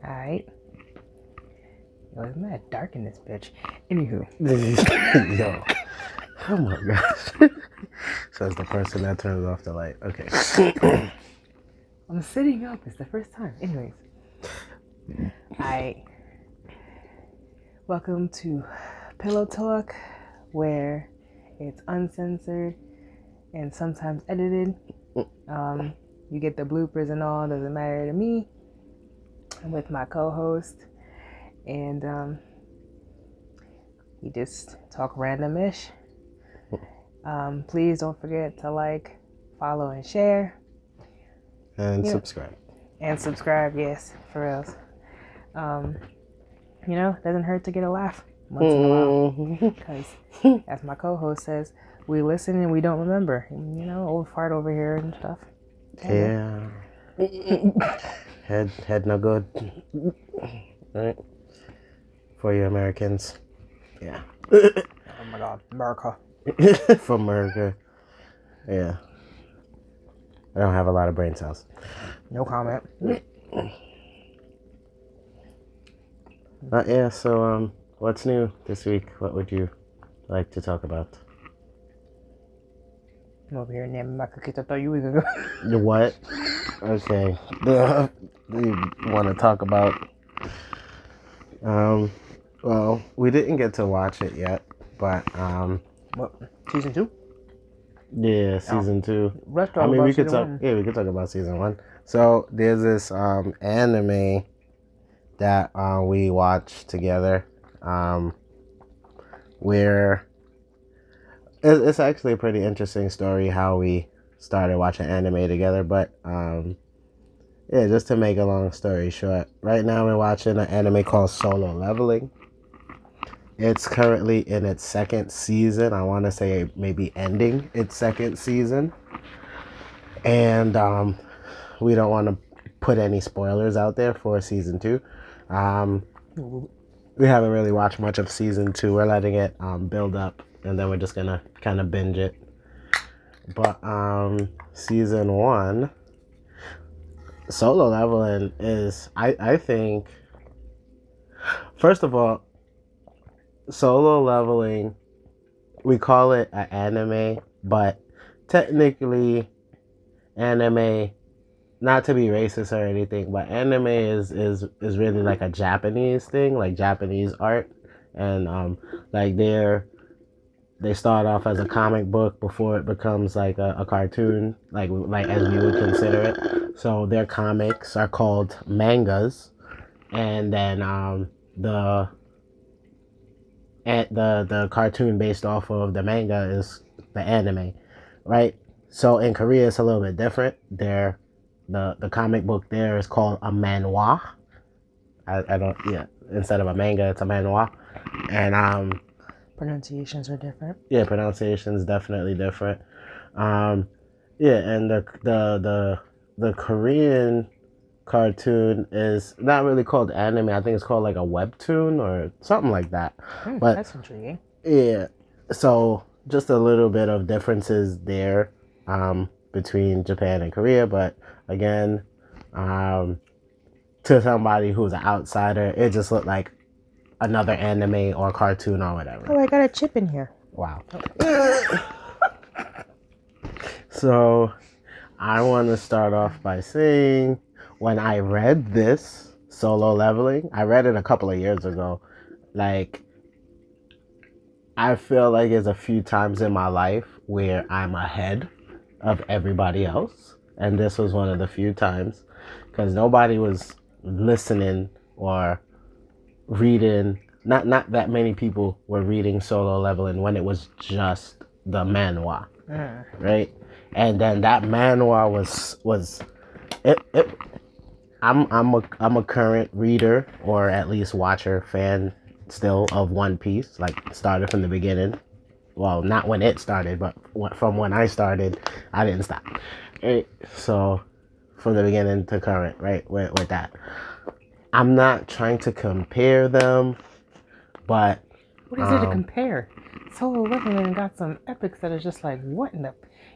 Alright. Yo, it's mad dark in this bitch. Anywho. Yo. Oh my gosh. Says the person that turns off the light. Okay. I'm sitting up. It's the first time. Anyways. Alright. Welcome to Pillow Talk, where it's uncensored and sometimes edited. You get the bloopers and all. Doesn't matter to me. I'm with my co-host. And we just talk random-ish. Please don't forget to like, follow, and share. And subscribe. And subscribe, yes, for reals. It doesn't hurt to get a laugh once in a while. Because, as my co-host says, we listen and we don't remember. Old fart over here and stuff. Yeah. Head no good. Right? For you Americans. Yeah. Oh my God, America. For America. Yeah. I don't have a lot of brain cells. No comment. So what's new this week? What would you like to talk about? I'm over here naming my cookies. I thought you were going to go. What? Okay. You want to talk about... well, we didn't get to watch it yet, but... What? Season 2? Yeah, season 2. Let's talk about we could season talk. 1. Yeah, we could talk about season 1. So there's this anime that we watched together, where it's actually a pretty interesting story how we started watching anime together. But yeah, just to make a long story short, right now we're watching an anime called Solo Leveling. It's currently in its second season. I want to say maybe ending its second season. And we don't want to put any spoilers out there for season 2. We haven't really watched much of season 2. We're letting it build up, and then we're just going to kind of binge it. But season 1, Solo Leveling is, I think, first of all, Solo Leveling, we call it an anime, but technically anime, not to be racist or anything, but anime is really like a Japanese thing, like Japanese art. And like they start off as a comic book before it becomes like a cartoon, like as we would consider it. So their comics are called mangas, and then the cartoon based off of the manga is the anime, right? So in Korea it's a little bit different. The comic book there is called a manhwa. Instead of a manga, it's a manhwa. And Pronunciations are different. Yeah, pronunciation's definitely different. And the Korean cartoon is not really called anime. I think it's called like a webtoon or something like that. But that's intriguing. Yeah, so just a little bit of differences there between Japan and Korea. But again, to somebody who's an outsider, it just looked like another anime or cartoon or whatever. Oh, I got a chip in here. Wow. So I want to start off by saying, when I read this Solo Leveling, I read it a couple of years ago. Like, I feel like there's a few times in my life where I'm ahead of everybody else. And this was one of the few times, because nobody was listening or reading. Not that many people were reading Solo Leveling when it was just the manhwa, right? And then that manhwa was it. I'm a current reader, or at least watcher, fan still of One Piece. Like, started from the beginning. Well, not when it started, but from when I started, I didn't stop. Right? So from the beginning to current, right? With that, I'm not trying to compare them, but what is there to compare? Solo Leveling got some epics that are just like, what in the...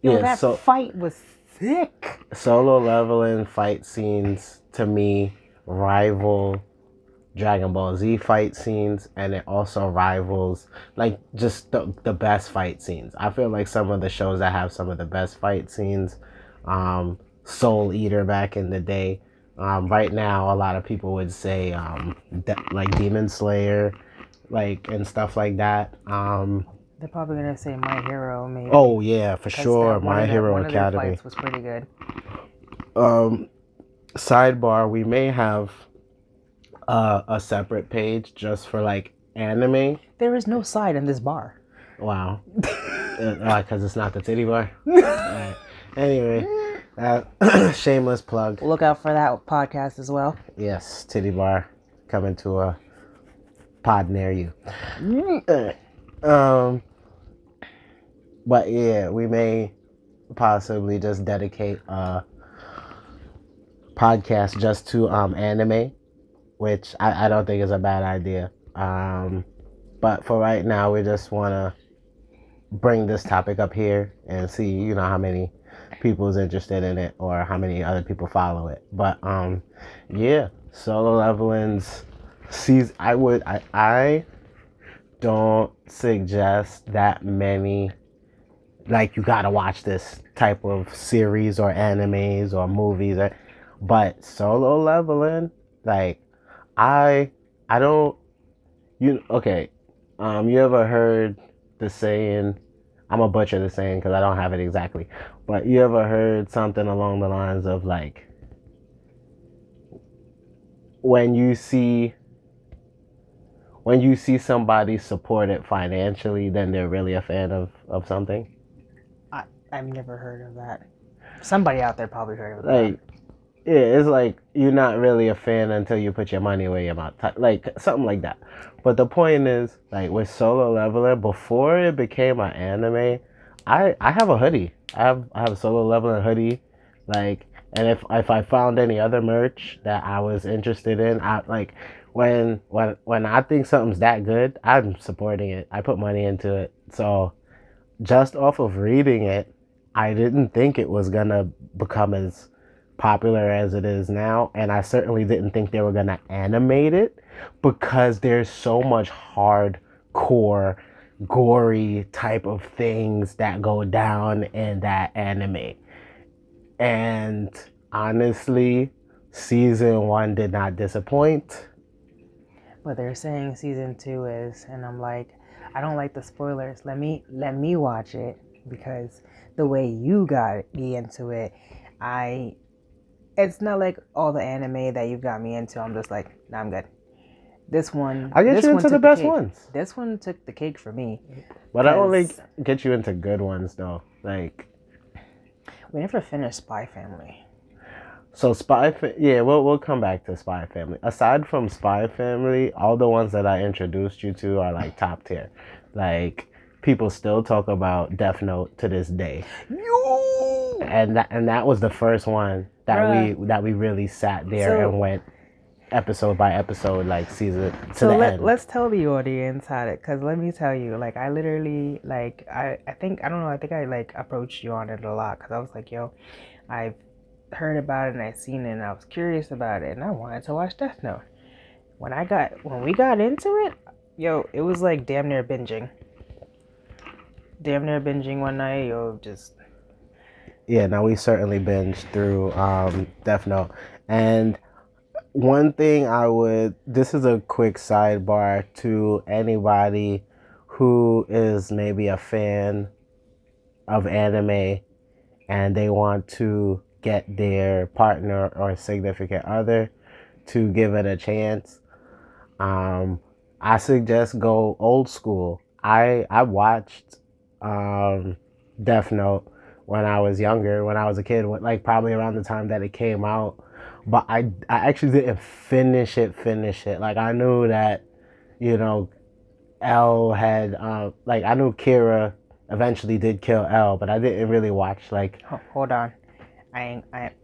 That fight was sick. Solo Leveling fight scenes, to me, rival Dragon Ball Z fight scenes, and it also rivals like just the best fight scenes. I feel like some of the shows that have some of the best fight scenes, Soul Eater back in the day. Right now, a lot of people would say like Demon Slayer, like and stuff like that. They're probably gonna say My Hero, maybe. Oh yeah, for 'Cause sure, My Hero one Academy. of their fights was pretty good. Sidebar: we may have a separate page just for like anime. There is no side in this bar. Wow. Because it's not the titty bar. Right. Anyway, shameless plug. Look out for that podcast as well. Yes, titty bar coming to a pod near you. But yeah, we may possibly just dedicate a podcast just to anime, which I don't think is a bad idea. But for right now, we just want to bring this topic up here and see, how many people's interested in it or how many other people follow it. But yeah, Solo Leveling's season. I don't suggest that many. Like, you gotta watch this type of series or animes or movies, but Solo Leveling, like, I don't. Okay? You ever heard the saying? I'm gonna butcher the saying because I don't have it exactly. But you ever heard something along the lines of like, when you see somebody supported financially, then they're really a fan of something. I've never heard of that. Somebody out there probably heard of that. Like, yeah, it's like you're not really a fan until you put your money where your mouth. Like something like that. But the point is, like with Solo Leveling, before it became an anime, I have a hoodie. I have a Solo Leveling hoodie. Like, and if I found any other merch that I was interested in, I like when I think something's that good, I'm supporting it. I put money into it. So just off of reading it, I didn't think it was gonna become as popular as it is now, and I certainly didn't think they were gonna animate it because there's so much hardcore, gory type of things that go down in that anime. And honestly, season 1 did not disappoint. But they're saying season 2 is, and I'm like, I don't like the spoilers. Let me watch it, because the way you got me into it, it's not like all the anime that you got me into. I'm just like, nah, I'm good. This one, I get you into the best ones. This one took the cake for me. But I only get you into good ones though. Like, we never finished Spy Family. So we'll come back to Spy Family. Aside from Spy Family, all the ones that I introduced you to are like top tier. Like, people still talk about Death Note to this day. Yo! And that was the first one that we really sat there and went episode by episode, like season to the end. Let's tell the audience how to, because let me tell you, like, I literally, like, I think I like approached you on it a lot, because I was like, yo, I've heard about it and I seen it and I was curious about it and I wanted to watch Death Note. When we got into it, yo, it was like damn near binging one night, yo, just. Yeah, now we certainly binged through Death Note. And one thing this is a quick sidebar to anybody who is maybe a fan of anime and they want to get their partner or significant other to give it a chance. I suggest go old school. I watched Death Note when I was younger, when I was a kid, like probably around the time that it came out. But I actually didn't finish it. Like, I knew that, L had, like, I knew Kira eventually did kill L, but I didn't really watch, like. Hold on.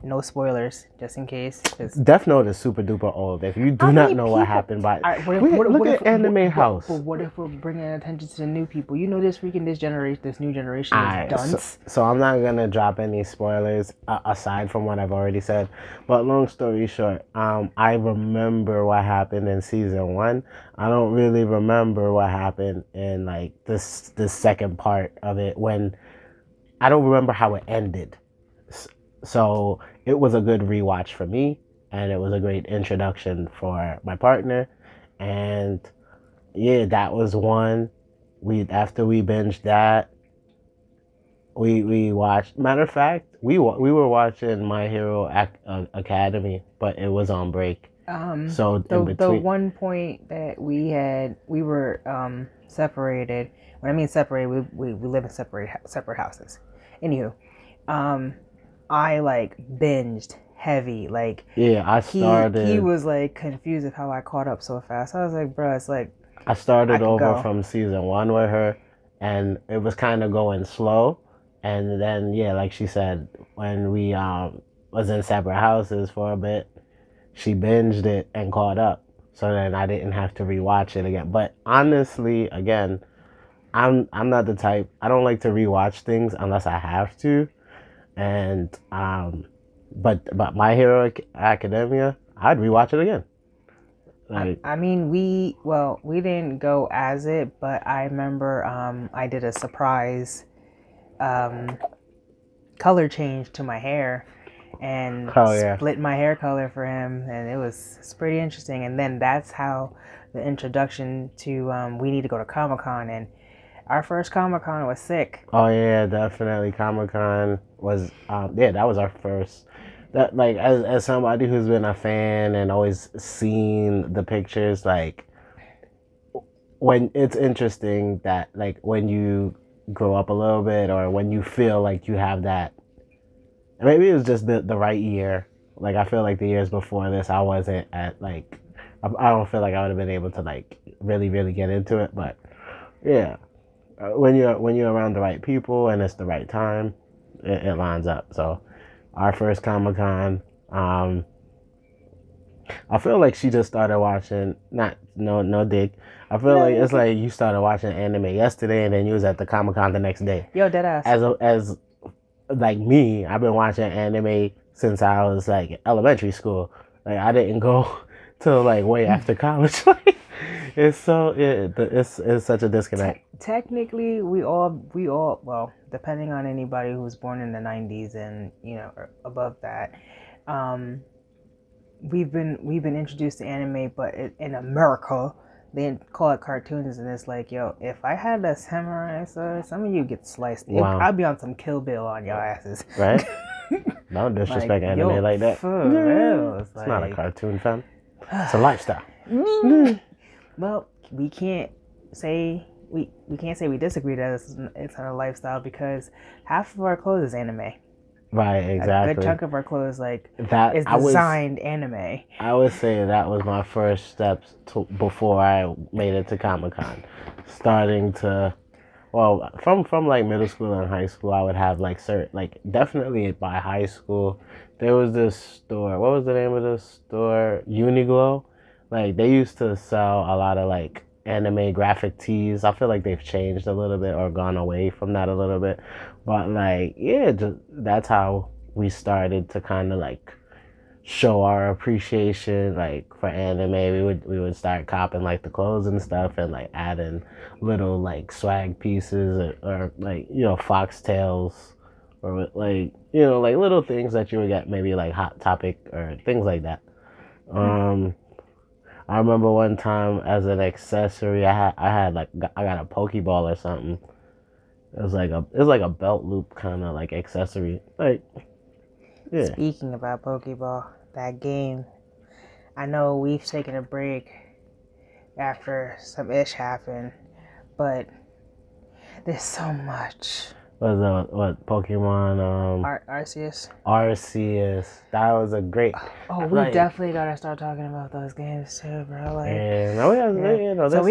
no spoilers, just in case. Death Note is super duper old. If you do not know what happened by, look at Anime House. But what if we're bringing attention to the new people? You know, this new generation is dunce. So I'm not gonna drop any spoilers aside from what I've already said. But long story short, I remember what happened in season 1. I don't really remember what happened in like this second part of it. When I don't remember how it ended. So it was a good rewatch for me, and it was a great introduction for my partner. And yeah, that was one. After we binged that, we watched. Matter of fact, we were watching My Hero Academy, but it was on break. So the one point that we were separated. When I mean separated, we live in separate houses. Anywho, I like binged heavy. Like I started. He was like confused of how I caught up so fast. I was like, bro, it's like I started over from season 1 with her, and it was kind of going slow. And then like she said, when we was in separate houses for a bit, she binged it and caught up. So then I didn't have to rewatch it again. But honestly, again, I'm not the type. I don't like to rewatch things unless I have to. And but My Hero Academia, I'd rewatch it again. Like, I mean, we didn't go as it, but I remember I did a surprise color change to my hair and split my hair color for him, and it's pretty interesting. And then that's how the introduction to we need to go to Comic-Con, and our first Comic-Con was sick. Oh yeah, definitely. Comic-Con was that was our first. That, like, as somebody who's been a fan and always seen the pictures, like, when it's interesting that, like, when you grow up a little bit, or when you feel like you have that, maybe it was just the right year. Like, I feel like the years before this, I wasn't at, like, I don't feel like I would have been able to, like, really get into it. But yeah, when you're around the right people and it's the right time, it lines up. So our first Comic-Con, I feel like she just started watching, no dig. I feel like it's like you started watching anime yesterday and then you was at the Comic-Con the next day. Yo, deadass. As like me, I've been watching anime since I was like elementary school. Like, I didn't go till like way after college. It's such a disconnect. Technically, we all well, depending on anybody who was born in the 90s and or above that, we've been introduced to anime, but in America they call it cartoons, and it's like, yo, if I had a samurai sword, some of you get sliced. Wow. I'd be on some Kill Bill on your asses. Right? Don't disrespect anime like that. For real. It's not a cartoon, fam. It's a lifestyle. Well, we can't say we disagree that it's not a lifestyle, because half of our clothes is anime. Right, exactly. A good chunk of our clothes that is designed anime. I would say that was my first steps before I made it to Comic-Con. Starting to, well, from like middle school and high school, I would have like definitely by high school, there was this store. What was the name of this store? Uniqlo. Like, they used to sell a lot of like anime graphic tees. I feel like they've changed a little bit or gone away from that a little bit. But like, yeah, that's how we started to kind of like show our appreciation like for anime. We would start copping like the clothes and stuff, and like adding little like swag pieces, or like, foxtails, or like, like little things that you would get, maybe like Hot Topic or things like that. I remember one time as an accessory, I got a Pokeball or something. It was like a belt loop kind of like accessory. Like, yeah. Speaking about Pokeball, that game, I know we've taken a break after some ish happened, but there's so much. What Pokemon? Arceus. Arceus. That was a great. Oh, we definitely gotta start talking about those games too, bro. Like, yeah, we have so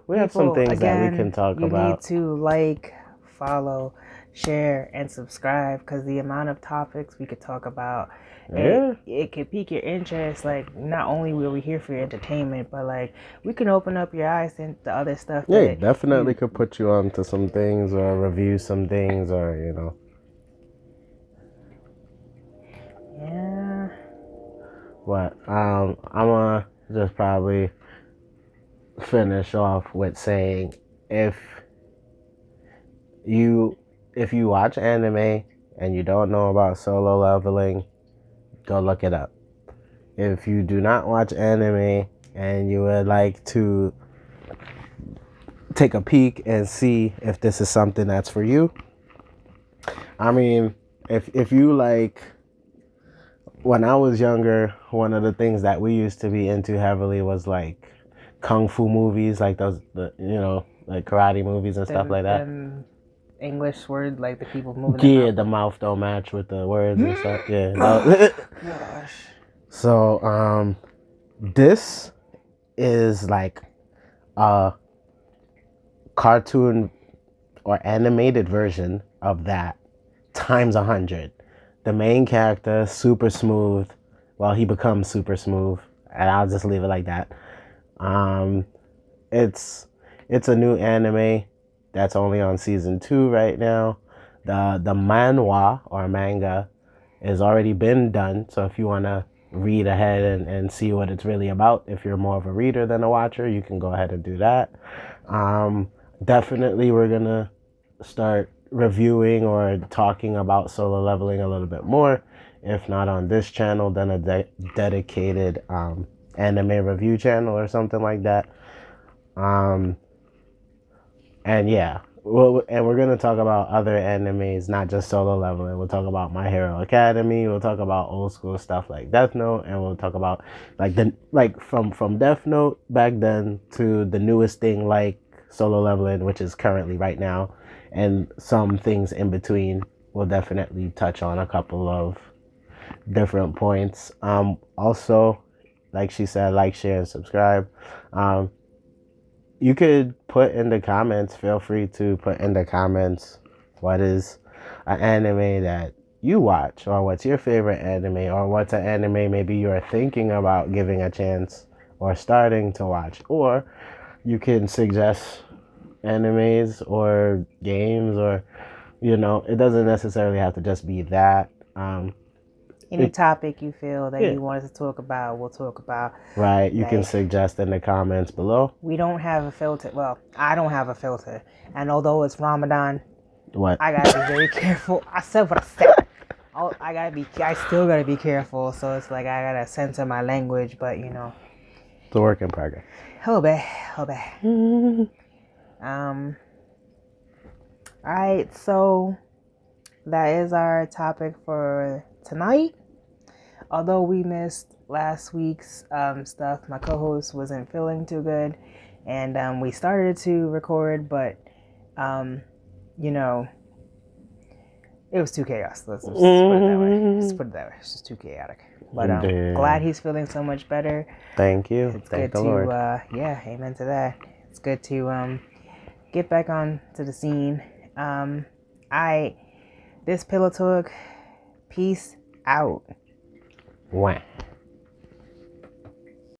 we have some things that we can talk you about. You need to like, follow, share, and subscribe, because the amount of topics we could talk about, Yeah. it could pique your interest. Like, not only will we here for your entertainment, but like we can open up your eyes into other stuff Yeah, that definitely you, could put you on to some things or review some things or, yeah. What? I'm gonna just probably finish off with saying if you if you watch anime and you don't know about Solo Leveling, go look it up. If you do not watch anime and you would like to take a peek and see if this is something that's for you, I mean, if you like, when I was younger, one of the things that we used to be into heavily was like kung fu movies, like like karate movies and stuff like that. English word, like the people moving their Yeah, mouth. the mouth don't match with the words and stuff. Yeah. No. Gosh. So, this is like a cartoon or animated version of that times 100. The main character, super smooth. Well, he becomes super smooth, and I'll just leave it like that. Um, it's a new anime that's only on season 2 right now. The manhwa or manga has already been done, so if you want to read ahead and see what it's really about, if you're more of a reader than a watcher, you can go ahead and do that. Definitely we're gonna start reviewing or talking about Solo Leveling a little bit more. If not on this channel, then a dedicated anime review channel or something like that. And yeah, and we're gonna talk about other animes, not just Solo Leveling. We'll talk about My Hero Academy. We'll talk about old school stuff like Death Note, and we'll talk about from Death Note back then to the newest thing like Solo Leveling, which is currently right now, and some things in between. We'll definitely touch on a couple of different points. Also, like she said, like, share, and subscribe. You could put in the comments, feel free to put in the comments what is an anime that you watch, or what's your favorite anime, or what's an anime maybe you're thinking about giving a chance or starting to watch. Or you can suggest animes or games, or it doesn't necessarily have to just be that. Any topic you feel that Yeah. you want us to talk about, we'll talk about. Right, you can Like, suggest in the comments below. we don't have a filter. Well, I don't have a filter. And although it's Ramadan, What? I gotta be very careful. I said what I said. I still gotta be careful. So it's like I gotta censor my language, but It's a work in progress. Oh, bad. Alright, so that is our topic for tonight. Although we missed last week's stuff, my co-host wasn't feeling too good, and we started to record, but it was too chaos. Let's just put it that way. Just put it that way. It's just too chaotic. But glad he's feeling so much better. Thank you. It's Thank good the to Lord. amen to that. It's good to get back on to the scene. This Pillow Talk, peace out. Wah.